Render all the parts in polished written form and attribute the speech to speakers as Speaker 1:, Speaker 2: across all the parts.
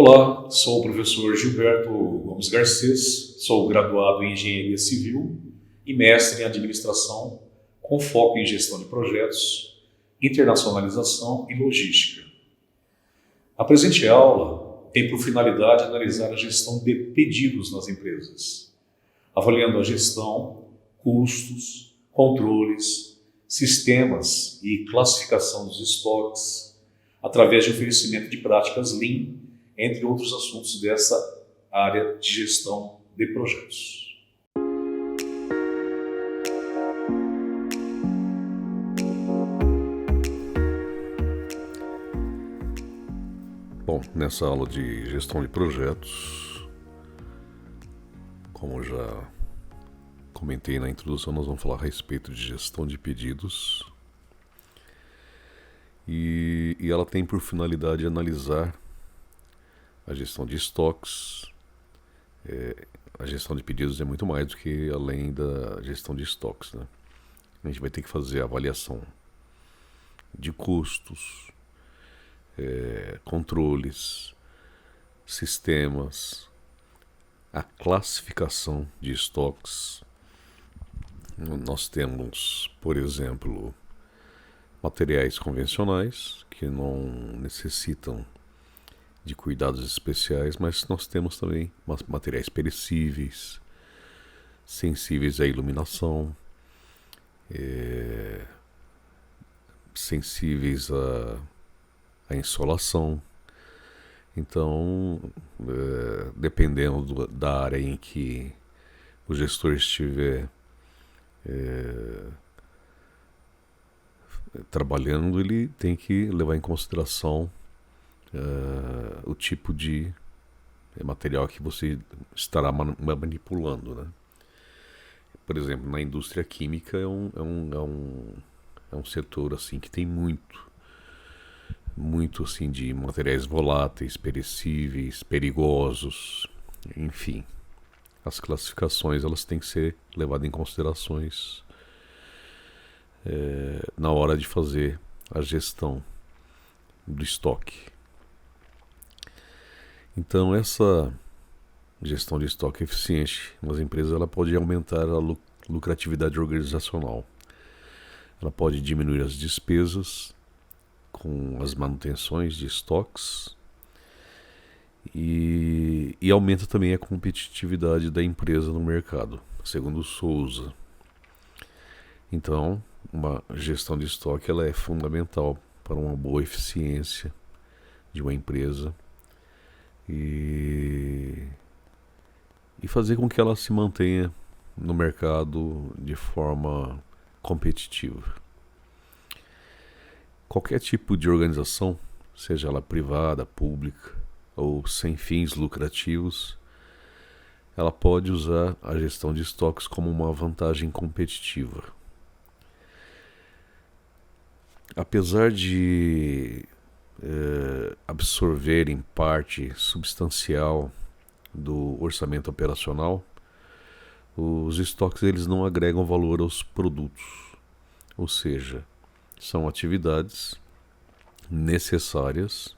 Speaker 1: Olá, sou o professor Gilberto Gomes Garcês, sou graduado em Engenharia Civil e mestre em Administração, com foco em Gestão de Projetos, Internacionalização e Logística. A presente aula tem por finalidade analisar a gestão de pedidos nas empresas, avaliando a gestão, custos, controles, sistemas e classificação dos estoques, através de oferecimento de práticas Lean, entre outros assuntos dessa área de gestão de projetos.
Speaker 2: Bom, nessa aula de gestão de projetos, como já comentei na introdução, nós vamos falar a respeito de gestão de pedidos. E ela tem por finalidade analisar a gestão de estoques. A gestão de pedidos é muito mais do que além da gestão de estoques, né? A gente vai ter que fazer a avaliação de custos, controles, sistemas, a classificação de estoques. Nós temos, por exemplo, materiais convencionais que não necessitam de cuidados especiais, mas nós temos também materiais perecíveis, sensíveis à iluminação, sensíveis à insolação. Então, dependendo da área em que o gestor estiver trabalhando, ele tem que levar em consideração o tipo de material que você estará manipulando, né? Por exemplo, na indústria química é um setor assim que tem muito assim de materiais voláteis, perecíveis, perigosos, enfim. As classificações elas têm que ser levadas em considerações na hora de fazer a gestão do estoque. Então, essa gestão de estoque eficiente nas empresas ela pode aumentar a lucratividade organizacional. Ela pode diminuir as despesas com as manutenções de estoques e aumenta também a competitividade da empresa no mercado, segundo Souza. Então, uma gestão de estoque ela é fundamental para uma boa eficiência de uma empresa e fazer com que ela se mantenha no mercado de forma competitiva. Qualquer tipo de organização, seja ela privada, pública ou sem fins lucrativos, ela pode usar a gestão de estoques como uma vantagem competitiva. Apesar de absorver em parte substancial do orçamento operacional, os estoques eles não agregam valor aos produtos, ou seja, são atividades necessárias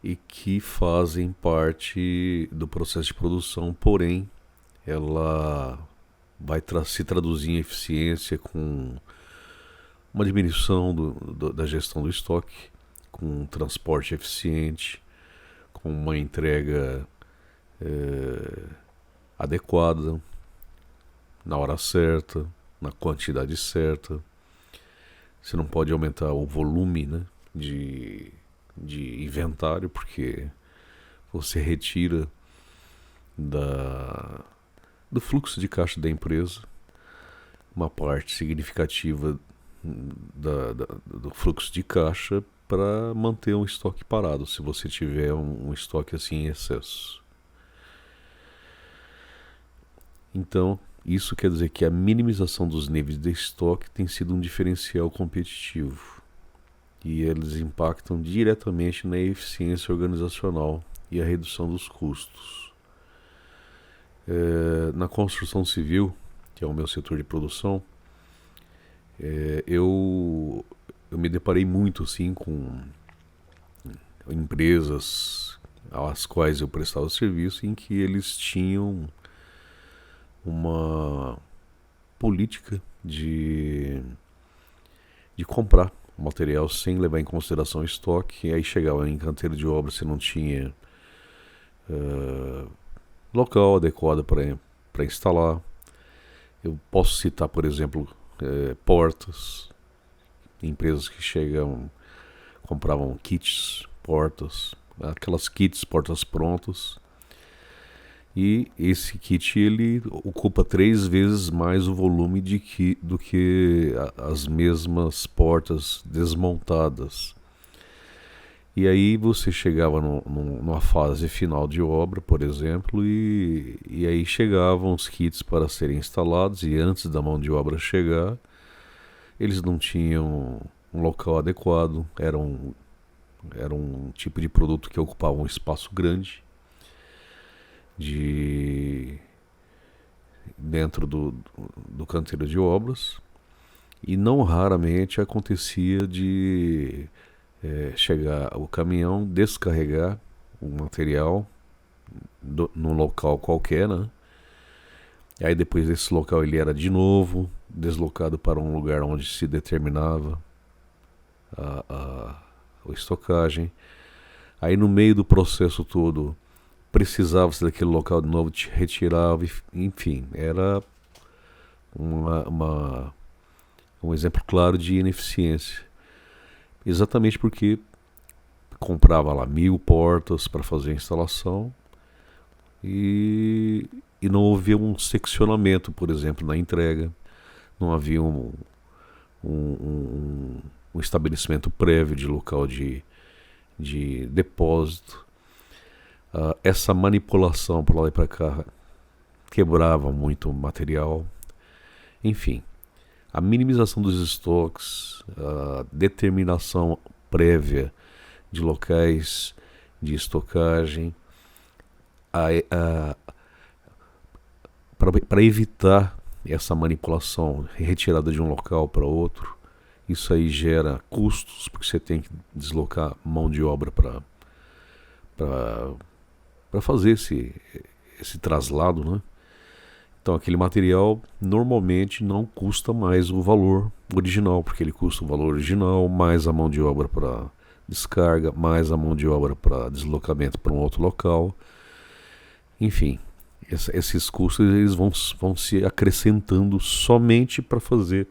Speaker 2: e que fazem parte do processo de produção, porém ela vai se traduzir em eficiência com uma diminuição da gestão do estoque, com um transporte eficiente, com uma entrega adequada, na hora certa, na quantidade certa. Você não pode aumentar o volume, né, de inventário, porque você retira do fluxo de caixa da empresa uma parte significativa do fluxo de caixa para manter um estoque parado, se você tiver um estoque assim em excesso. Então, isso quer dizer que a minimização dos níveis de estoque tem sido um diferencial competitivo e eles impactam diretamente na eficiência organizacional e a redução dos custos. Na construção civil, que é o meu setor de produção, eu me deparei muito assim com empresas às quais eu prestava serviço, em que eles tinham uma política de comprar o material sem levar em consideração o estoque. E aí chegava em canteiro de obra, você não tinha local adequado para instalar. Eu posso citar, por exemplo, portas, empresas que compravam kits, portas, aquelas kits, portas prontas. E esse kit ele ocupa 3 vezes mais o volume do que as mesmas portas desmontadas. E aí você chegava numa fase final de obra, por exemplo, e aí chegavam os kits para serem instalados, e antes da mão de obra chegar, eles não tinham um local adequado, era um tipo de produto que ocupava um espaço grande dentro do canteiro de obras, e não raramente acontecia de chegar o caminhão, descarregar o material num local qualquer, né? E aí depois desse local ele era de novo deslocado para um lugar onde se determinava a estocagem. Aí no meio do processo todo precisava-se daquele local de novo, te retirava, enfim, era um exemplo claro de ineficiência. Exatamente porque comprava lá 1000 portas para fazer a instalação e não havia um seccionamento, por exemplo, na entrega, não havia um estabelecimento prévio de local de depósito. Essa manipulação para lá e para cá quebrava muito material. Enfim, a minimização dos estoques, a determinação prévia de locais de estocagem, para evitar essa manipulação, retirada de um local para outro, isso aí gera custos, porque você tem que deslocar mão de obra para fazer esse traslado, né? Então aquele material normalmente não custa mais o valor original, porque ele custa o valor original, mais a mão de obra para descarga, mais a mão de obra para deslocamento para um outro local. Enfim, esses custos eles vão se acrescentando somente para fazer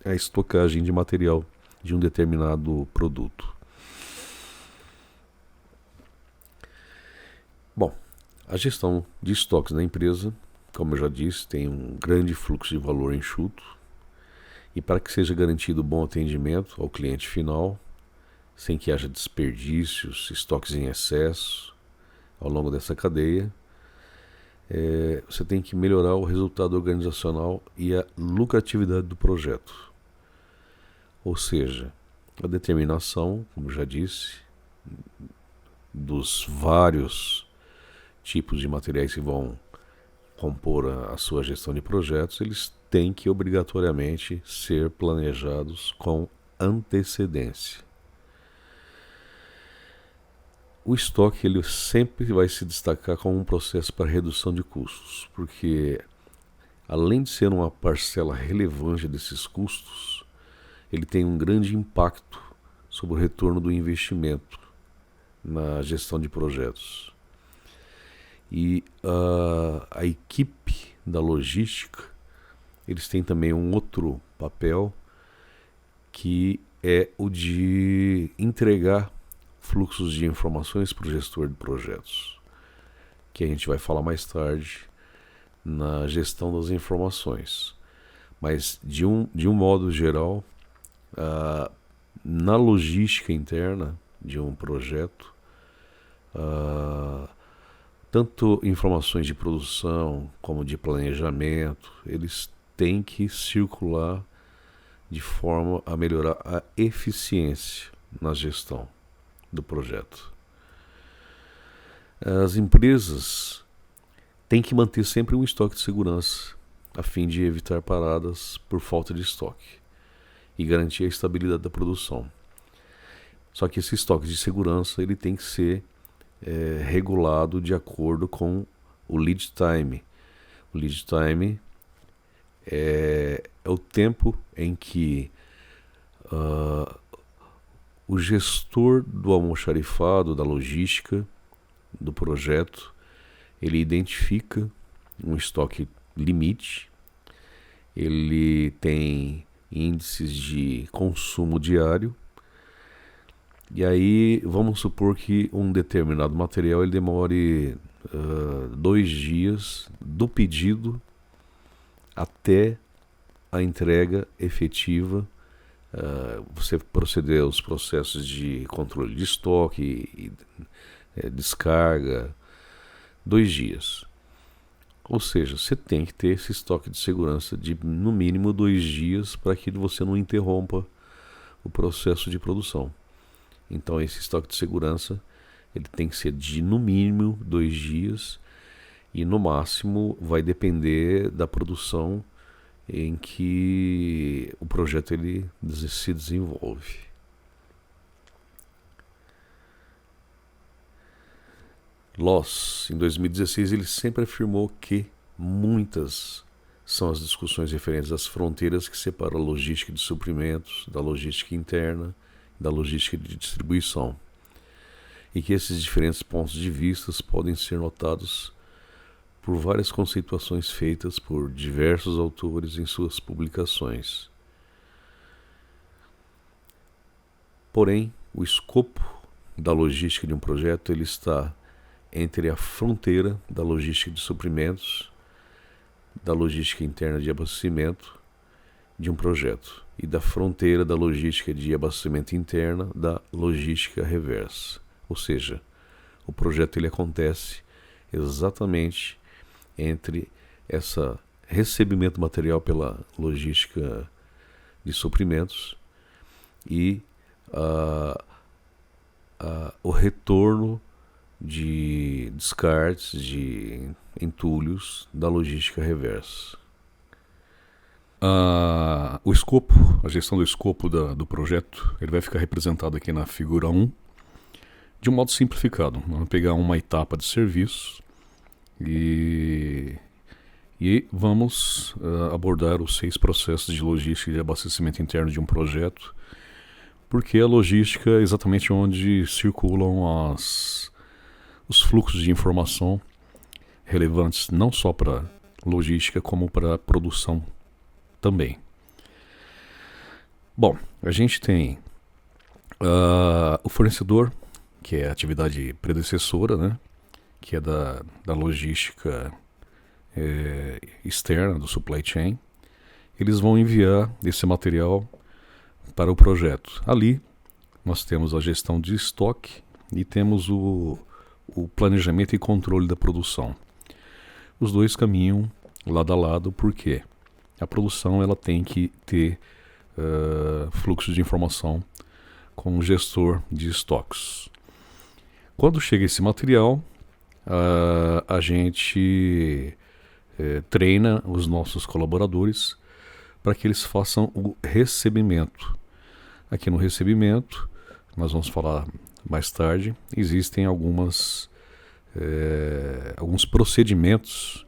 Speaker 2: a estocagem de material de um determinado produto. Bom, a gestão de estoques na empresa, como eu já disse, tem um grande fluxo de valor enxuto, e para que seja garantido bom atendimento ao cliente final, sem que haja desperdícios, estoques em excesso ao longo dessa cadeia, você tem que melhorar o resultado organizacional e a lucratividade do projeto. Ou seja, a determinação, como já disse, dos vários tipos de materiais que vão compor a sua gestão de projetos, eles têm que obrigatoriamente ser planejados com antecedência. O estoque ele sempre vai se destacar como um processo para redução de custos, porque além de ser uma parcela relevante desses custos, ele tem um grande impacto sobre o retorno do investimento na gestão de projetos. E a equipe da logística, eles têm também um outro papel, que é o de entregar fluxos de informações para o gestor de projetos, que a gente vai falar mais tarde na gestão das informações. Mas de um modo geral, na logística interna de um projeto, tanto informações de produção como de planejamento, eles têm que circular de forma a melhorar a eficiência na gestão do projeto. As empresas têm que manter sempre um estoque de segurança, a fim de evitar paradas por falta de estoque e garantir a estabilidade da produção. Só que esse estoque de segurança ele tem que ser regulado de acordo com o lead time. O lead time é o tempo em que o gestor do almoxarifado, da logística, do projeto, ele identifica um estoque limite, ele tem índices de consumo diário, e aí vamos supor que um determinado material ele demore 2 dias do pedido até a entrega efetiva, você proceder aos processos de controle de estoque, descarga, 2 dias. Ou seja, você tem que ter esse estoque de segurança de no mínimo 2 dias para que você não interrompa o processo de produção. Então esse estoque de segurança ele tem que ser de no mínimo 2 dias e no máximo vai depender da produção em que o projeto ele se desenvolve. Loss, em 2016, ele sempre afirmou que muitas são as discussões referentes às fronteiras que separam a logística de suprimentos da logística interna e da logística de distribuição, e que esses diferentes pontos de vista podem ser notados por várias conceituações feitas por diversos autores em suas publicações. Porém, o escopo da logística de um projeto ele está entre a fronteira da logística de suprimentos, da logística interna de abastecimento de um projeto e da fronteira da logística de abastecimento interna da logística reversa. Ou seja, o projeto ele acontece exatamente entre esse recebimento material pela logística de suprimentos e o retorno de descartes, de entulhos da logística reversa. O escopo, a gestão do escopo do projeto, ele vai ficar representado aqui na figura 1, de um modo simplificado. Vamos pegar uma etapa de serviço e vamos abordar os 6 processos de logística e de abastecimento interno de um projeto, porque a logística é exatamente onde circulam os fluxos de informação relevantes não só para logística como para produção também. Bom, a gente tem o fornecedor, que é a atividade predecessora, né? Que é da logística externa, do supply chain. Eles vão enviar esse material para o projeto. Ali nós temos a gestão de estoque e temos o planejamento e controle da produção. Os dois caminham lado a lado porque a produção ela tem que ter fluxo de informação com o gestor de estoques. Quando chega esse material, a gente treina os nossos colaboradores para que eles façam o recebimento. Aqui no recebimento, nós vamos falar mais tarde, existem alguns procedimentos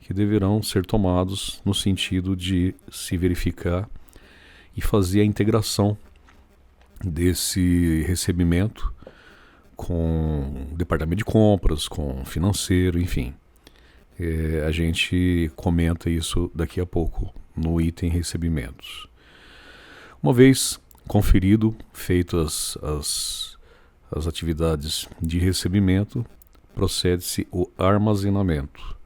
Speaker 2: que deverão ser tomados no sentido de se verificar e fazer a integração desse recebimento com o departamento de compras, com o financeiro, enfim. A gente comenta isso daqui a pouco no item recebimentos. Uma vez conferido, feitas as atividades de recebimento, procede-se o armazenamento.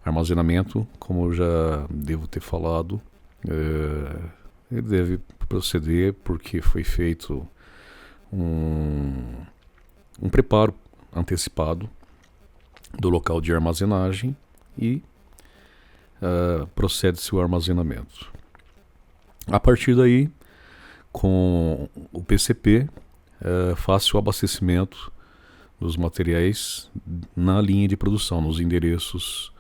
Speaker 2: Armazenamento, como eu já devo ter falado, ele deve proceder porque foi feito um preparo antecipado do local de armazenagem e procede-se o armazenamento. A partir daí, com o PCP, faz-se o abastecimento dos materiais na linha de produção, nos endereços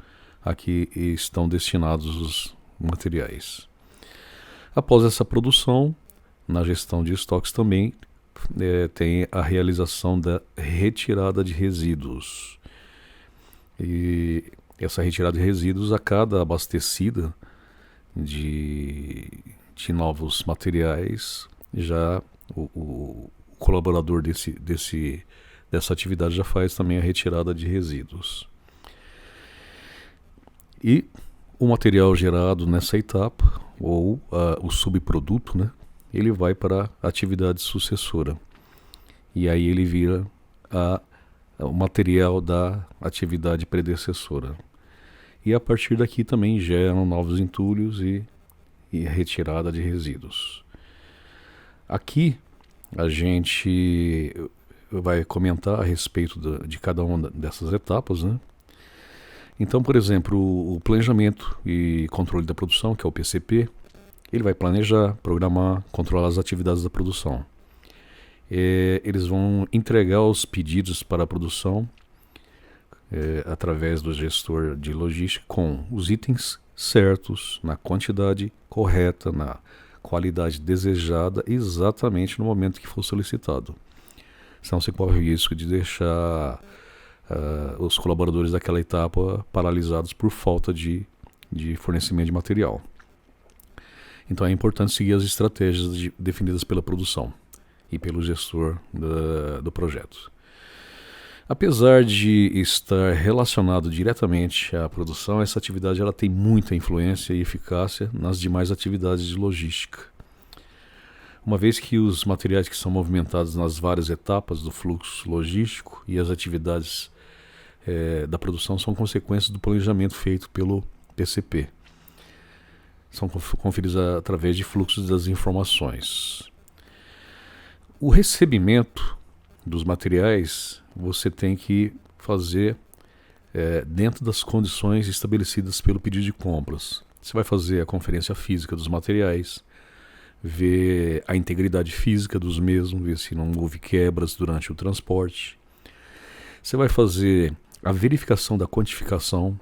Speaker 2: a que estão destinados os materiais. Após essa produção, na gestão de estoques também, tem a realização da retirada de resíduos. E essa retirada de resíduos, a cada abastecida de novos materiais, já o colaborador dessa atividade já faz também a retirada de resíduos. E o material gerado nessa etapa, ou o subproduto, né, ele vai para a atividade sucessora. E aí ele vira o material da atividade predecessora. E a partir daqui também geram novos entulhos e retirada de resíduos. Aqui a gente vai comentar a respeito de cada uma dessas etapas, né? Então, por exemplo, o planejamento e controle da produção, que é o PCP, ele vai planejar, programar, controlar as atividades da produção. Eles vão entregar os pedidos para a produção através do gestor de logística com os itens certos, na quantidade correta, na qualidade desejada, exatamente no momento que for solicitado. Senão você corre o risco de deixar os colaboradores daquela etapa paralisados por falta de fornecimento de material. Então é importante seguir as estratégias definidas pela produção e pelo gestor do projeto. Apesar de estar relacionado diretamente à produção, essa atividade ela tem muita influência e eficácia nas demais atividades de logística. Uma vez que os materiais que são movimentados nas várias etapas do fluxo logístico e as atividades da produção são consequências do planejamento feito pelo PCP. São conferidos através de fluxos das informações. O recebimento dos materiais você tem que fazer dentro das condições estabelecidas pelo pedido de compras. Você vai fazer a conferência física dos materiais, ver a integridade física dos mesmos, ver se não houve quebras durante o transporte. Você vai fazer a verificação da quantificação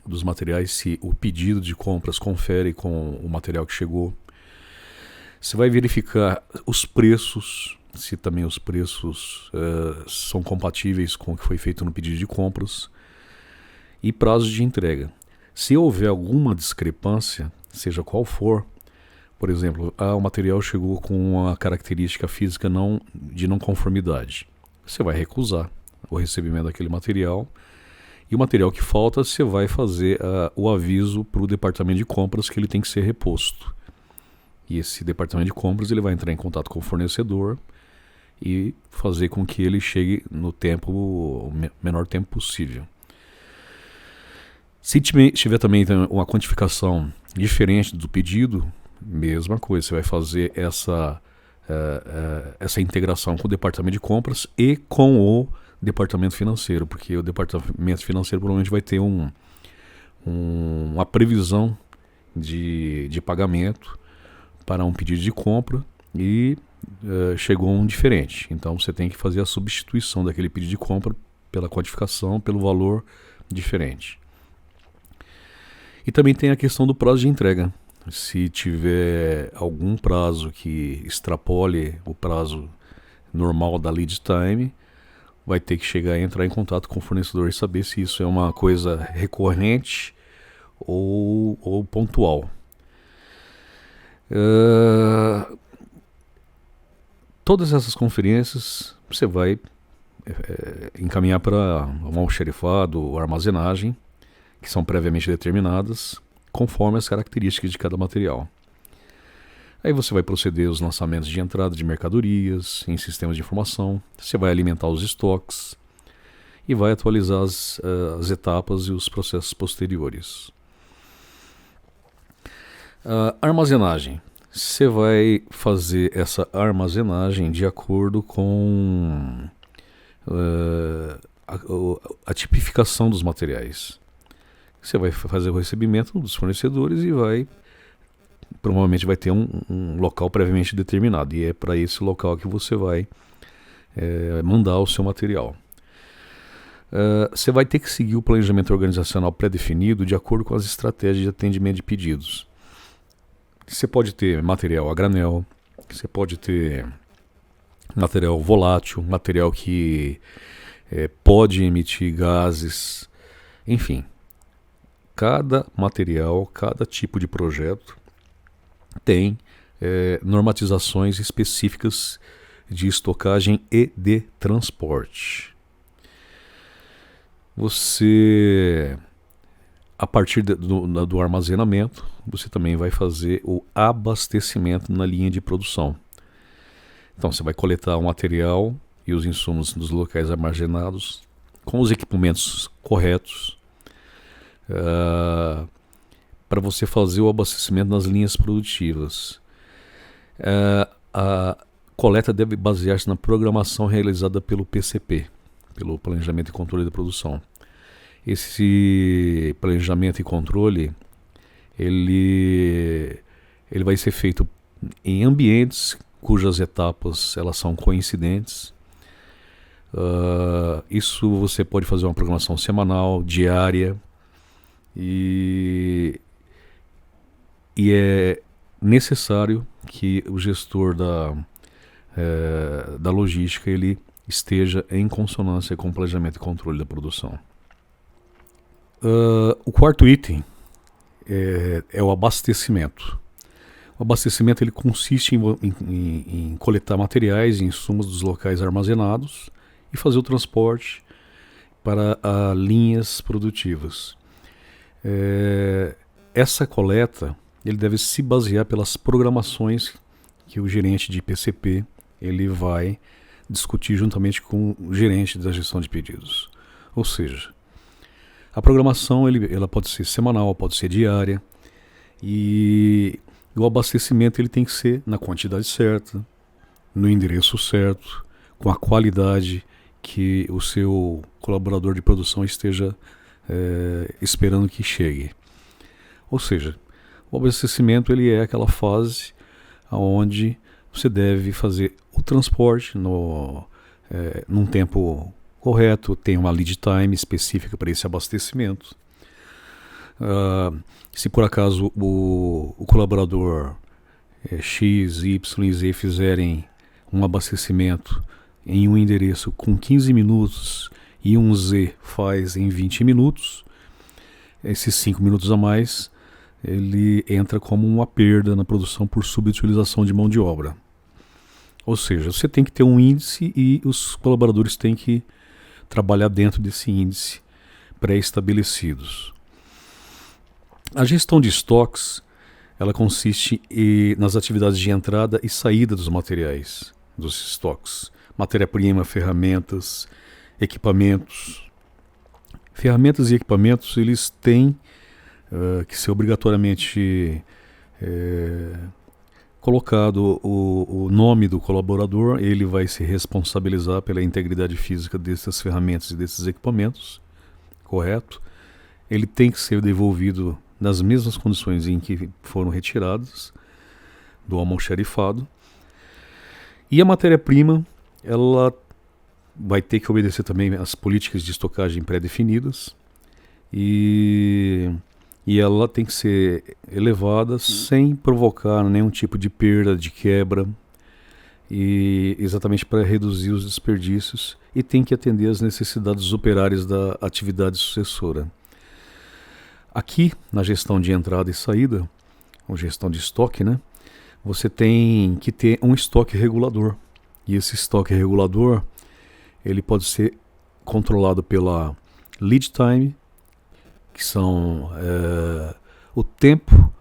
Speaker 2: dos materiais, se o pedido de compras confere com o material que chegou. Você vai verificar os preços, se também os preços são compatíveis com o que foi feito no pedido de compras. E prazos de entrega. Se houver alguma discrepância, seja qual for, por exemplo, o material chegou com uma característica física de não conformidade, você vai recusar o recebimento daquele material. E o material que falta, você vai fazer o aviso para o departamento de compras que ele tem que ser reposto. E esse departamento de compras ele vai entrar em contato com o fornecedor e fazer com que ele chegue no menor tempo possível. Se tiver também uma quantificação diferente do pedido, mesma coisa, você vai fazer essa integração com o departamento de compras e com o departamento financeiro, porque o departamento financeiro provavelmente vai ter uma previsão de pagamento para um pedido de compra e chegou um diferente. Então você tem que fazer a substituição daquele pedido de compra pela quantificação, pelo valor diferente. E também tem a questão do prazo de entrega. Se tiver algum prazo que extrapole o prazo normal da lead time, vai ter que chegar e entrar em contato com o fornecedor e saber se isso é uma coisa recorrente ou pontual. Todas essas conferências você vai encaminhar para um almoxarifado ou armazenagem, que são previamente determinadas, conforme as características de cada material. Aí você vai proceder aos lançamentos de entrada de mercadorias em sistemas de informação, você vai alimentar os estoques e vai atualizar as etapas e os processos posteriores. Armazenagem. Você vai fazer essa armazenagem de acordo com a tipificação dos materiais. Você vai fazer o recebimento dos fornecedores e provavelmente vai ter um local previamente determinado. E é para esse local que você vai mandar o seu material. Você vai ter que seguir o planejamento organizacional pré-definido de acordo com as estratégias de atendimento de pedidos. Você pode ter material a granel, você pode ter material volátil, material que pode emitir gases, enfim. Cada material, cada tipo de projeto tem normatizações específicas de estocagem e de transporte. Você, a partir do armazenamento, você também vai fazer o abastecimento na linha de produção. Então você vai coletar o material e os insumos dos locais armazenados com os equipamentos corretos para você fazer o abastecimento nas linhas produtivas. A coleta deve basear-se na programação realizada pelo PCP, pelo Planejamento e Controle da Produção. Esse planejamento e controle ele vai ser feito em ambientes cujas etapas elas são coincidentes. Isso você pode fazer uma programação semanal, diária, e é necessário que o gestor da logística ele esteja em consonância com o planejamento e controle da produção. O quarto item é o abastecimento. O abastecimento ele consiste em coletar materiais e insumos dos locais armazenados e fazer o transporte para linhas produtivas. Essa coleta ele deve se basear pelas programações que o gerente de PCP ele vai discutir juntamente com o gerente da gestão de pedidos. Ou seja, a programação ela pode ser semanal, pode ser diária, e o abastecimento ele tem que ser na quantidade certa, no endereço certo, com a qualidade que o seu colaborador de produção esteja esperando que chegue. Ou seja, o abastecimento ele é aquela fase onde você deve fazer o transporte num tempo correto, tem uma lead time específica para esse abastecimento. Se por acaso o colaborador X, Y e Z fizerem um abastecimento em um endereço com 15 minutos e um Z faz em 20 minutos, esses 5 minutos a mais ele entra como uma perda na produção por subutilização de mão de obra. Ou seja, você tem que ter um índice e os colaboradores têm que trabalhar dentro desse índice pré-estabelecidos. A gestão de estoques ela consiste nas atividades de entrada e saída dos materiais, dos estoques. Matéria-prima, ferramentas, equipamentos. Ferramentas e equipamentos eles têm que ser obrigatoriamente colocado o nome do colaborador, ele vai se responsabilizar pela integridade física dessas ferramentas e desses equipamentos, correto? Ele tem que ser devolvido nas mesmas condições em que foram retiradas do almoxarifado. E a matéria-prima, ela vai ter que obedecer também às políticas de estocagem pré-definidas e ela tem que ser elevada sem provocar nenhum tipo de perda, de quebra, e exatamente para reduzir os desperdícios, e tem que atender às necessidades operárias da atividade sucessora. Aqui, na gestão de entrada e saída, ou gestão de estoque, né, você tem que ter um estoque regulador. E esse estoque regulador ele pode ser controlado pela lead time, que são o tempo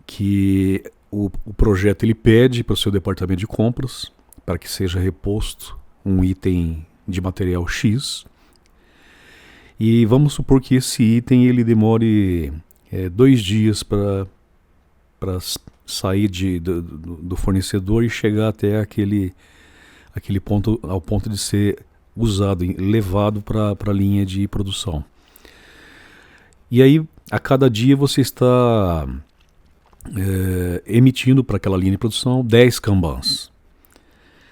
Speaker 2: que o projeto ele pede para o seu departamento de compras para que seja reposto um item de material X. E vamos supor que esse item ele demore 2 dias para sair do fornecedor e chegar até aquele ponto, ao ponto de ser usado, levado para a linha de produção. E aí, a cada dia você está emitindo para aquela linha de produção 10 kanbans.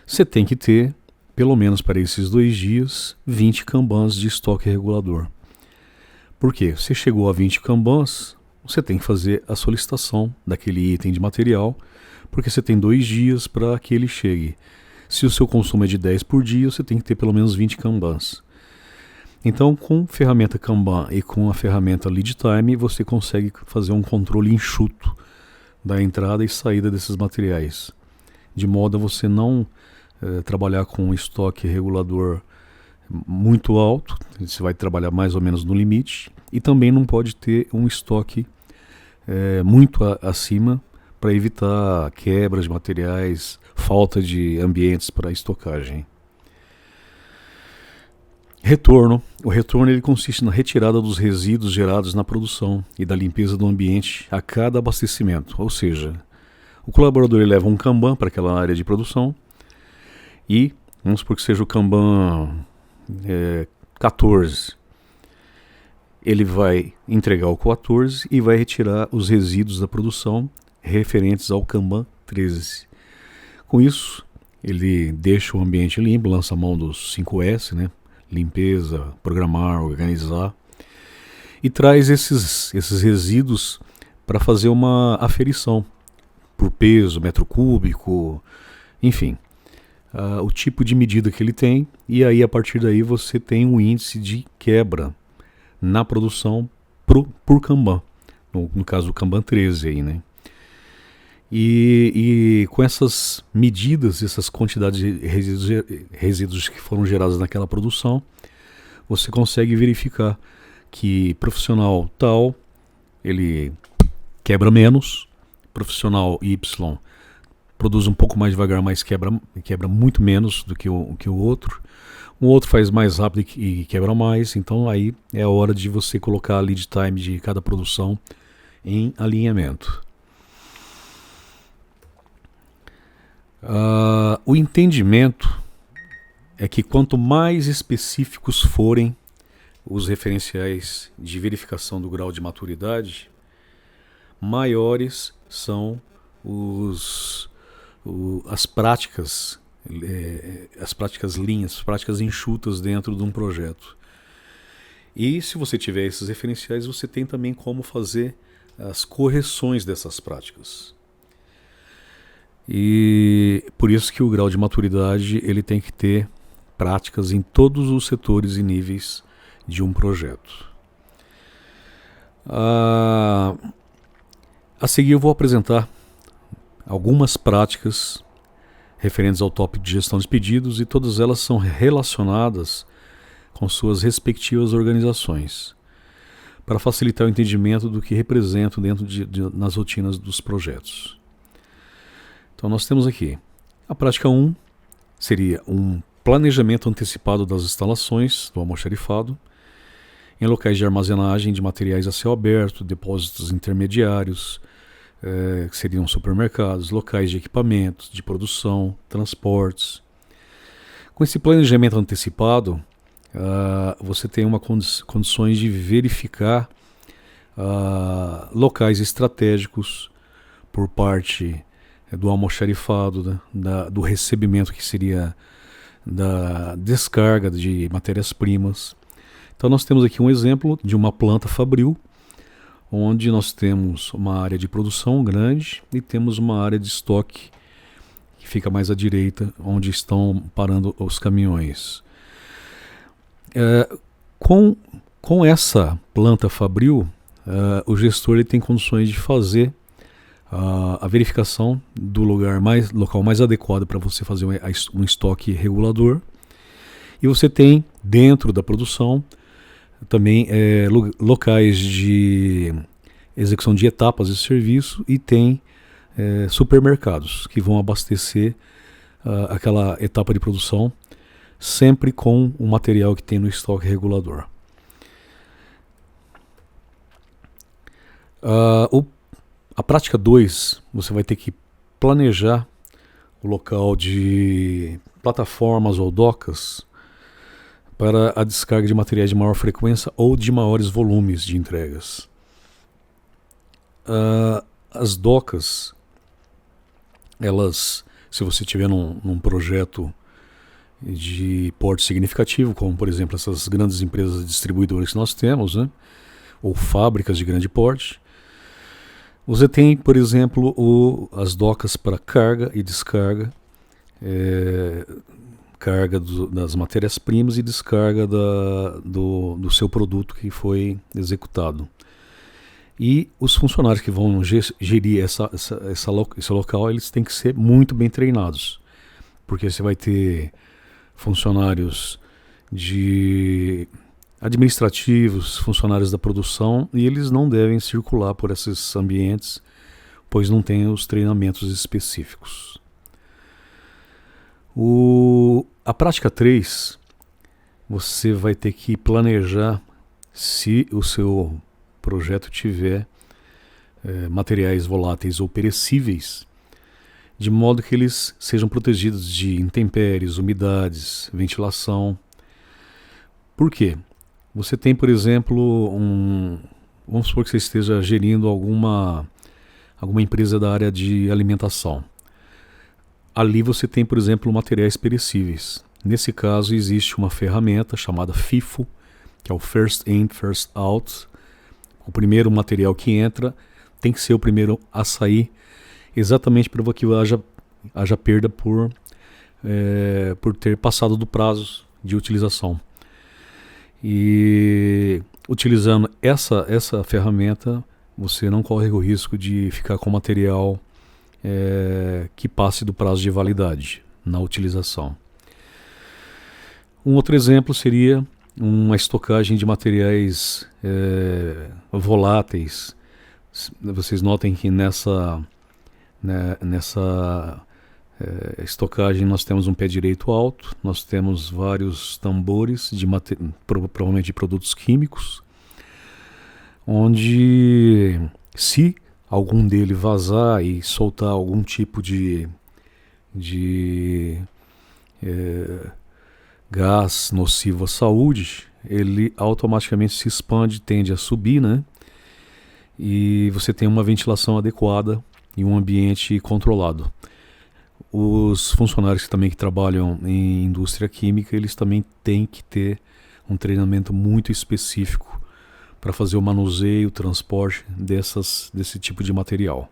Speaker 2: Você tem que ter, pelo menos para esses 2 dias, 20 kanbans de estoque regulador. Por quê? Você chegou a 20 kanbans, você tem que fazer a solicitação daquele item de material, porque você tem 2 dias para que ele chegue. Se o seu consumo é de 10 por dia, você tem que ter pelo menos 20 Kanbans. Então, com a ferramenta Kanban e com a ferramenta Lead Time, você consegue fazer um controle enxuto da entrada e saída desses materiais, de modo a você não trabalhar com um estoque regulador muito alto, você vai trabalhar mais ou menos no limite, e também não pode ter um estoque muito acima para evitar quebras de materiais, falta de ambientes para estocagem. Retorno. O retorno ele consiste na retirada dos resíduos gerados na produção e da limpeza do ambiente a cada abastecimento. Ou seja, o colaborador ele leva um Kanban para aquela área de produção e, vamos supor que seja o Kanban 14. Ele vai entregar o 14 e vai retirar os resíduos da produção referentes ao Kanban 13. Com isso, ele deixa o ambiente limpo, lança a mão dos 5S, né? Limpeza, programar, organizar, e traz esses resíduos para fazer uma aferição por peso, metro cúbico, enfim, o tipo de medida que ele tem, e aí a partir daí você tem um índice de quebra na produção por Kanban, no caso do Kanban 13 aí, né? E com essas medidas, essas quantidades de resíduos que foram gerados naquela produção, você consegue verificar que profissional tal, ele quebra menos, profissional Y produz um pouco mais devagar, mas quebra muito menos do que o outro. O outro faz mais rápido e quebra mais, então aí é a hora de você colocar a lead time de cada produção em alinhamento. O entendimento é que quanto mais específicos forem os referenciais de verificação do grau de maturidade, maiores são as práticas linhas, as práticas enxutas dentro de um projeto. E se você tiver esses referenciais, você tem também como fazer as correções dessas práticas. E por isso que o grau de maturidade ele tem que ter práticas em todos os setores e níveis de um projeto. A seguir eu vou apresentar algumas práticas referentes ao tópico de gestão de pedidos, e todas elas são relacionadas com suas respectivas organizações, para facilitar o entendimento do que representam dentro nas rotinas dos projetos. Então nós temos aqui, a prática 1 seria um planejamento antecipado das instalações do almoxarifado em locais de armazenagem de materiais a céu aberto, depósitos intermediários, que seriam supermercados, locais de equipamentos, de produção, transportes. Com esse planejamento antecipado, você tem condições de verificar locais estratégicos por parte do almoxarifado, do recebimento, que seria da descarga de matérias-primas. Então nós temos aqui um exemplo de uma planta fabril, onde nós temos uma área de produção grande e temos uma área de estoque que fica mais à direita, onde estão parando os caminhões. Com essa planta fabril, o gestor ele tem condições de fazer a verificação do local mais adequado para você fazer um estoque regulador. E você tem dentro da produção também locais de execução de etapas de serviço, e tem supermercados que vão abastecer aquela etapa de produção sempre com o material que tem no estoque regulador. A prática 2, você vai ter que planejar o local de plataformas ou docas para a descarga de materiais de maior frequência ou de maiores volumes de entregas. As docas, elas, se você tiver num projeto de porte significativo, como por exemplo essas grandes empresas distribuidoras que nós temos, né, ou fábricas de grande porte, você tem, por exemplo, as docas para carga e descarga carga das matérias-primas e descarga do seu produto que foi executado. E os funcionários que vão gerir esse local, eles têm que ser muito bem treinados, porque você vai ter funcionários administrativos, funcionários da produção, e eles não devem circular por esses ambientes, pois não têm os treinamentos específicos. A prática 3, você vai ter que planejar se o seu projeto tiver materiais voláteis ou perecíveis, de modo que eles sejam protegidos de intempéries, umidades, ventilação. Por quê? Você tem, por exemplo, vamos supor que você esteja gerindo alguma empresa da área de alimentação. Ali você tem, por exemplo, materiais perecíveis. Nesse caso, existe uma ferramenta chamada FIFO, que é o First In, First Out. O primeiro material que entra tem que ser o primeiro a sair, exatamente para que haja perda por ter passado do prazo de utilização. E utilizando essa ferramenta, você não corre o risco de ficar com material que passe do prazo de validade na utilização. Um outro exemplo seria uma estocagem de materiais voláteis. Vocês notem que nessa estocagem nós temos um pé direito alto, nós temos vários tambores provavelmente de produtos químicos, onde se algum dele vazar e soltar algum tipo de gás nocivo à saúde, ele automaticamente se expande, tende a subir, né? E você tem uma ventilação adequada e um ambiente controlado. Os funcionários que trabalham em indústria química, eles também têm que ter um treinamento muito específico para fazer o manuseio, o transporte desse tipo de material.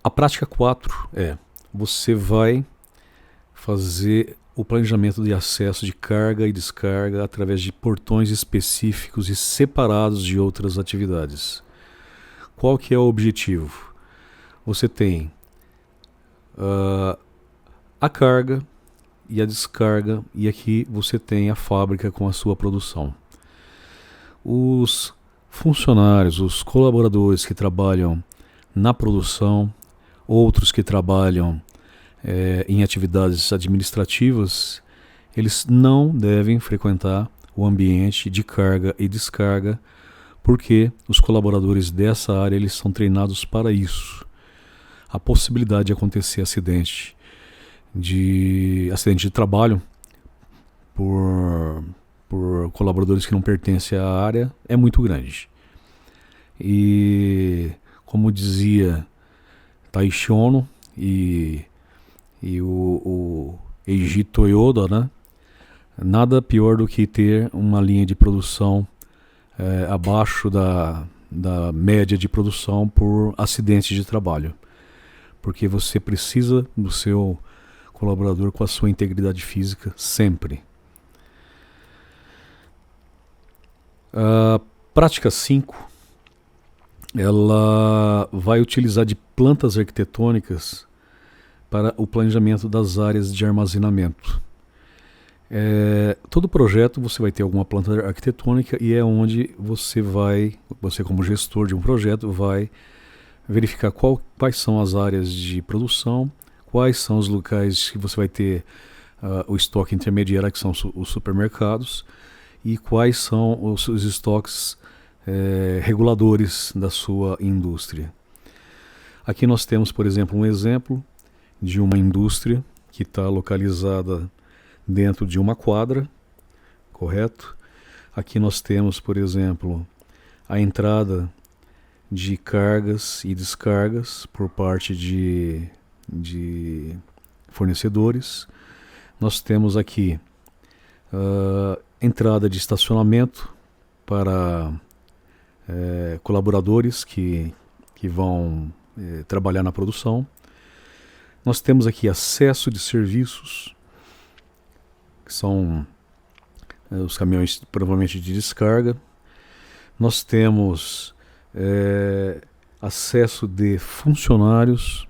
Speaker 2: A prática 4 você vai fazer o planejamento de acesso de carga e descarga através de portões específicos e separados de outras atividades. Qual que é o objetivo? Você tem a carga e a descarga, e aqui você tem a fábrica com a sua produção. Os funcionários, os colaboradores que trabalham na produção, outros que trabalham em atividades administrativas, eles não devem frequentar o ambiente de carga e descarga, porque os colaboradores dessa área eles são treinados para isso. A possibilidade de acontecer acidente de trabalho por colaboradores que não pertencem à área é muito grande. E como dizia Taishi Ono e o Eiji Toyoda, né? Nada pior do que ter uma linha de produção abaixo da média de produção por acidentes de trabalho, porque você precisa do seu colaborador com a sua integridade física sempre. A prática 5, ela vai utilizar de plantas arquitetônicas para o planejamento das áreas de armazenamento. Todo projeto você vai ter alguma planta arquitetônica e é onde você como gestor de um projeto vai verificar quais são as áreas de produção, quais são os locais que você vai ter o estoque intermediário, que são os supermercados, e quais são os estoques reguladores da sua indústria. Aqui nós temos, por exemplo, um exemplo de uma indústria que está localizada dentro de uma quadra, correto? Aqui nós temos, por exemplo, a entrada de cargas e descargas por parte de fornecedores. Nós temos aqui entrada de estacionamento para colaboradores que vão
Speaker 3: trabalhar na produção. Nós temos aqui acesso de serviços, que são os caminhões provavelmente de descarga. Nós temos acesso de funcionários,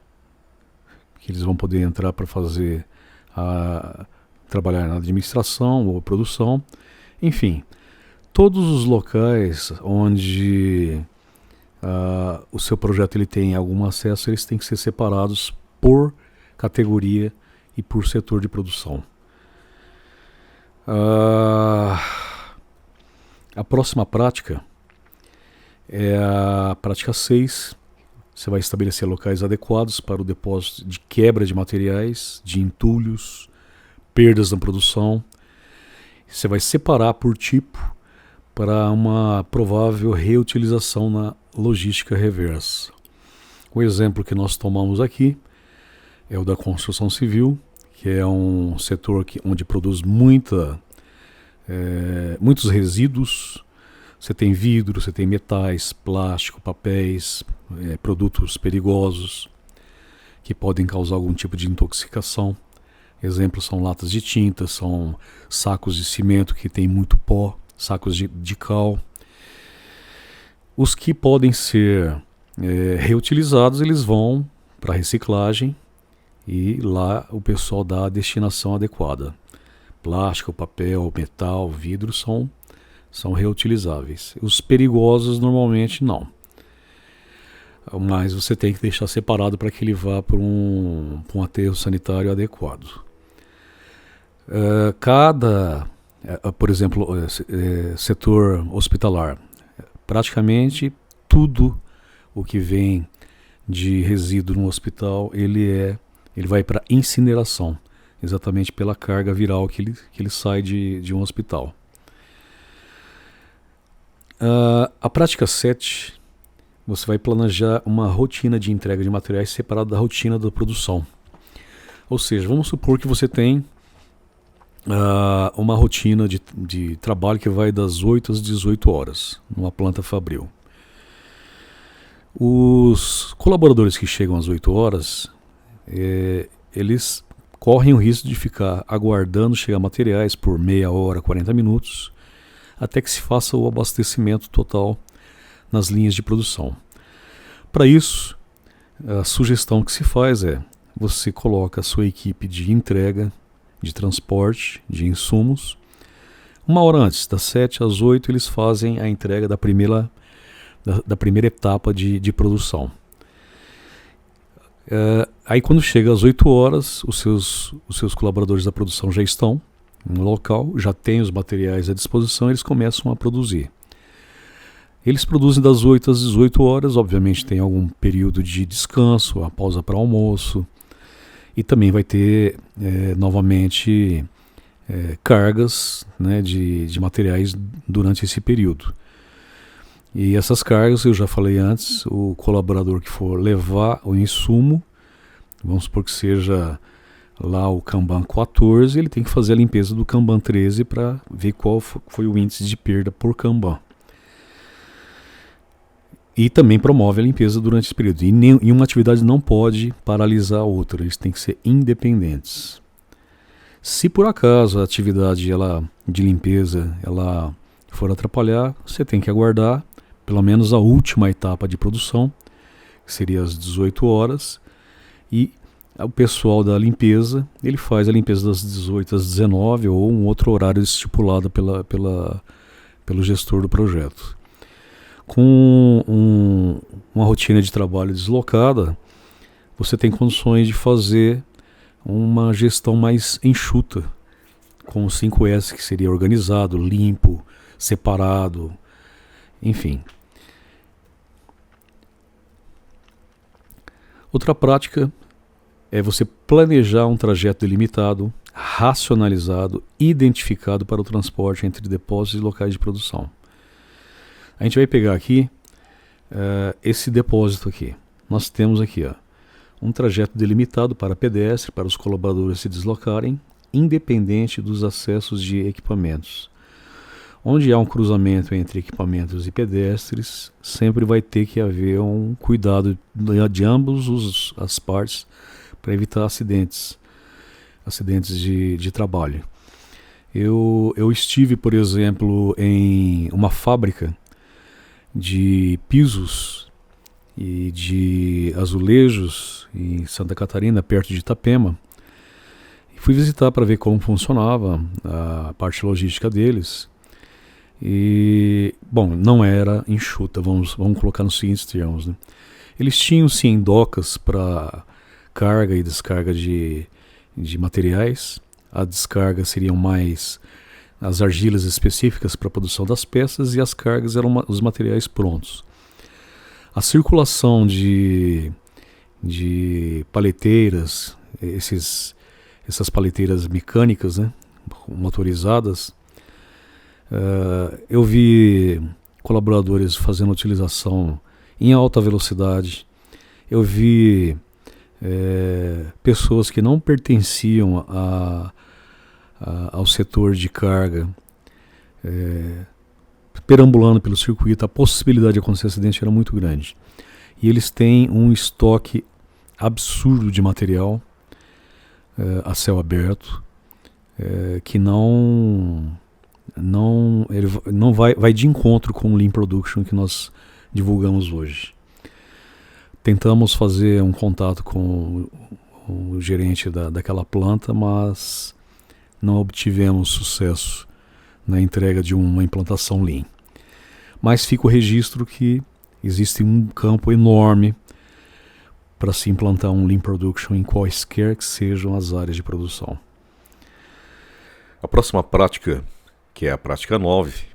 Speaker 3: que eles vão poder entrar para fazer trabalhar na administração ou produção. Enfim, todos os locais onde o seu projeto ele tem algum acesso, eles têm que ser separados por categoria e por setor de produção. A próxima prática é a prática 6. Você vai estabelecer locais adequados para o depósito de quebra de materiais, de entulhos, perdas na produção. Você vai separar por tipo para uma provável reutilização na logística reversa. O exemplo que nós tomamos aqui é o da construção civil, que é um setor onde produz muitos resíduos. Você tem vidro, você tem metais, plástico, papéis, produtos perigosos que podem causar algum tipo de intoxicação. Exemplos são latas de tinta, são sacos de cimento que tem muito pó, sacos de cal. Os que podem ser reutilizados, eles vão para reciclagem e lá o pessoal dá a destinação adequada. Plástico, papel, metal, vidro são reutilizáveis. Os perigosos normalmente não. Mas você tem que deixar separado para que ele vá para um aterro sanitário adequado. Por exemplo, setor hospitalar, praticamente tudo o que vem de resíduo no hospital, ele vai para incineração, exatamente pela carga viral que ele sai de um hospital. A prática 7, você vai planejar uma rotina de entrega de materiais separada da rotina da produção. Ou seja, vamos supor que você tem uma rotina de trabalho que vai das 8 às 18 horas, numa planta fabril. Os colaboradores que chegam às 8 horas, eles correm o risco de ficar aguardando chegar materiais por meia hora, 40 minutos, até que se faça o abastecimento total nas linhas de produção. Para isso, a sugestão que se faz é: você coloca a sua equipe de entrega, de transporte, de insumos. Uma hora antes, das 7 às 8, eles fazem a entrega da primeira etapa de produção. Aí quando chega às 8 horas, os seus colaboradores da produção já estão no local, já têm os materiais à disposição, eles começam a produzir. Eles produzem das 8 às 18 horas, obviamente tem algum período de descanso, a pausa para almoço, e também vai ter novamente cargas, né, de materiais durante esse período. E essas cargas, eu já falei antes, o colaborador que for levar o insumo, vamos supor que seja lá o Kanban 14, ele tem que fazer a limpeza do Kanban 13 para ver qual foi o índice de perda por Kanban. E também promove a limpeza durante esse período. E uma atividade não pode paralisar a outra, eles têm que ser independentes. Se por acaso a atividade de limpeza for atrapalhar, você tem que aguardar pelo menos a última etapa de produção, que seria às 18 horas, e o pessoal da limpeza, ele faz a limpeza das 18 às 19 ou um outro horário estipulado pelo gestor do projeto. Com uma rotina de trabalho deslocada, você tem condições de fazer uma gestão mais enxuta, com 5S, que seria organizado, limpo, separado, enfim. Outra prática é você planejar um trajeto delimitado, racionalizado, identificado para o transporte entre depósitos e locais de produção. A gente vai pegar aqui esse depósito aqui. Nós temos aqui um trajeto delimitado para pedestre, para os colaboradores se deslocarem, independente dos acessos de equipamentos. Onde há um cruzamento entre equipamentos e pedestres, sempre vai ter que haver um cuidado de ambos as partes para evitar acidentes de trabalho. Eu estive, por exemplo, em uma fábrica de pisos e de azulejos em Santa Catarina, perto de Itapema. Fui visitar para ver como funcionava a parte logística deles. E, bom, não era enxuta, vamos colocar nos seguintes termos, né? Eles tinham sim docas para carga e descarga de materiais. A descarga seriam mais as argilas específicas para a produção das peças e as cargas eram os materiais prontos. A circulação de paleteiras, essas paleteiras mecânicas, né, motorizadas, eu vi colaboradores fazendo utilização em alta velocidade. Eu vi pessoas que não pertenciam ao setor de carga perambulando pelo circuito. A possibilidade de acontecer acidente era muito grande. E eles têm um estoque absurdo de material a céu aberto, que vai de encontro com o Lean Production que nós divulgamos hoje. Tentamos fazer um contato com o gerente daquela planta, mas não obtivemos sucesso na entrega de uma implantação Lean. Mas fica o registro que existe um campo enorme para se implantar um Lean Production em quaisquer que sejam as áreas de produção.
Speaker 2: A próxima prática, que é a prática 9,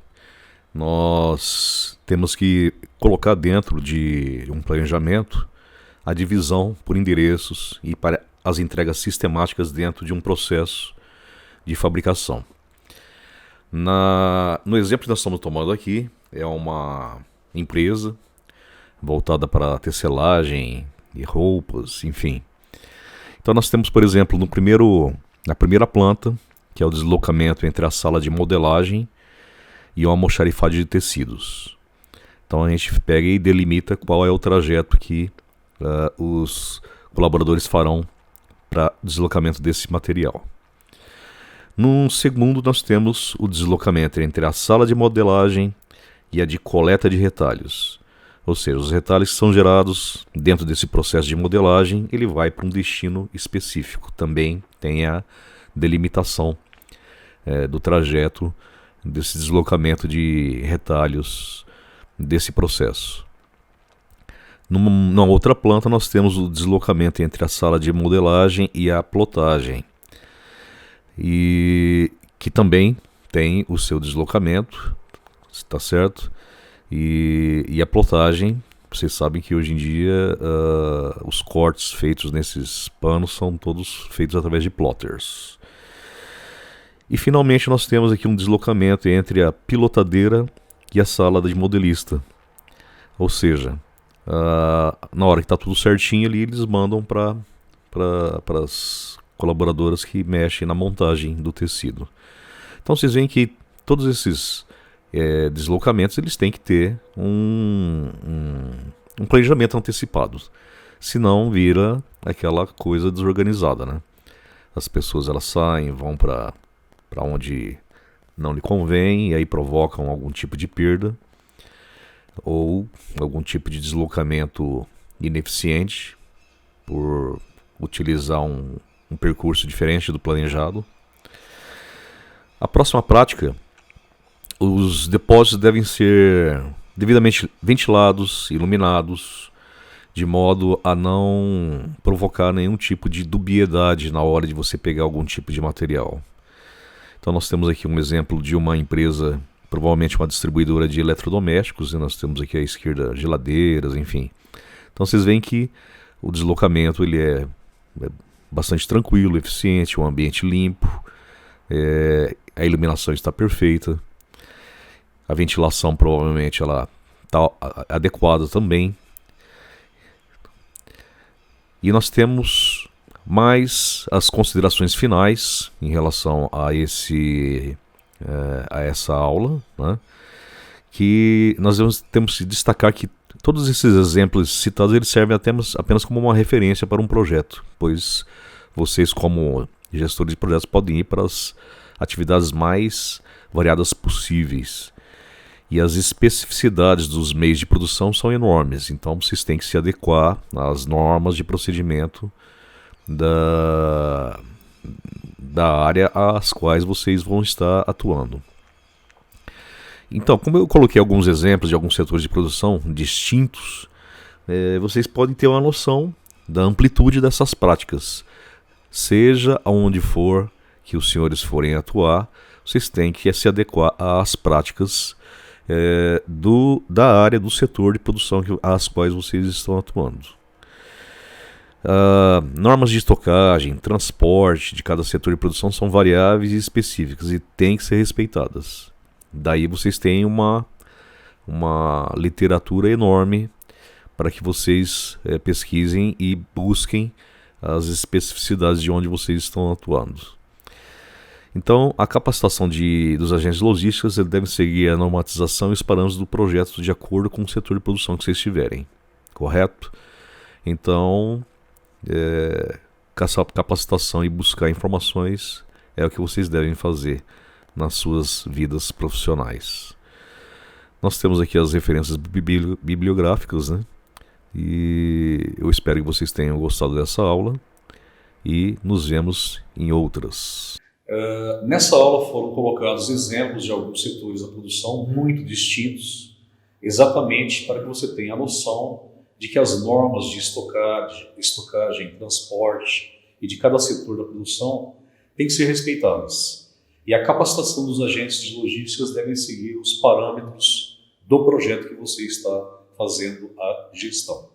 Speaker 2: nós temos que colocar dentro de um planejamento a divisão por endereços e para as entregas sistemáticas dentro de um processo de fabricação. No exemplo que nós estamos tomando aqui, é uma empresa voltada para tecelagem e roupas, enfim. Então nós temos, por exemplo, na primeira planta, que é o deslocamento entre a sala de modelagem e o almoxarifado de tecidos. Então a gente pega e delimita qual é o trajeto que os colaboradores farão para deslocamento desse material. No segundo, nós temos o deslocamento entre a sala de modelagem e a de coleta de retalhos. Ou seja, os retalhos que são gerados dentro desse processo de modelagem, ele vai para um destino específico. Também tem a delimitação do trajeto desse deslocamento de retalhos desse processo. Numa outra planta, nós temos o deslocamento entre a sala de modelagem e a plotagem, e que também tem o seu deslocamento, está certo? E a plotagem, vocês sabem que hoje em dia os cortes feitos nesses panos são todos feitos através de plotters. E finalmente nós temos aqui um deslocamento entre a pilotadeira e a sala de modelista. Ou seja, na hora que está tudo certinho ali, eles mandam para as colaboradoras que mexem na montagem do tecido. Então vocês veem que todos esses deslocamentos eles têm que ter um planejamento antecipado. Senão vira aquela coisa desorganizada, né? As pessoas elas saem, vão para onde não lhe convém e aí provocam algum tipo de perda ou algum tipo de deslocamento ineficiente por utilizar um percurso diferente do planejado. A próxima prática, os depósitos devem ser devidamente ventilados, iluminados, de modo a não provocar nenhum tipo de dubiedade na hora de você pegar algum tipo de material. Então nós temos aqui um exemplo de uma empresa, provavelmente uma distribuidora de eletrodomésticos, e nós temos aqui à esquerda geladeiras, enfim. Então vocês veem que o deslocamento ele é bastante tranquilo, eficiente, um ambiente limpo, a iluminação está perfeita, a ventilação provavelmente ela está adequada também. E nós temos mais as considerações finais em relação a esse a essa aula, né? Que nós temos que destacar que todos esses exemplos citados eles servem apenas como uma referência para um projeto, pois vocês, como gestores de projetos, podem ir para as atividades mais variadas possíveis. E as especificidades dos meios de produção são enormes, então vocês têm que se adequar às normas de procedimento da área às quais vocês vão estar atuando. Então, como eu coloquei alguns exemplos de alguns setores de produção distintos, vocês podem ter uma noção da amplitude dessas práticas. Seja aonde for que os senhores forem atuar, vocês têm que se adequar às práticas da área do setor de produção às quais vocês estão atuando. Normas de estocagem, transporte de cada setor de produção são variáveis e específicas e têm que ser respeitadas. Daí vocês têm uma literatura enorme para que vocês pesquisem e busquem as especificidades de onde vocês estão atuando. Então, a capacitação dos agentes logísticos deve seguir a normatização e os parâmetros do projeto de acordo com o setor de produção que vocês tiverem, correto? Então, capacitação e buscar informações é o que vocês devem fazer nas suas vidas profissionais. Nós temos aqui as referências bibliográficas, né? E eu espero que vocês tenham gostado dessa aula e nos vemos em outras.
Speaker 1: Nessa aula foram colocados exemplos de alguns setores da produção muito distintos, exatamente para que você tenha a noção de que as normas de estocagem, transporte e de cada setor da produção têm que ser respeitadas. E a capacitação dos agentes de logística devem seguir os parâmetros do projeto que você está fazendo a gestão.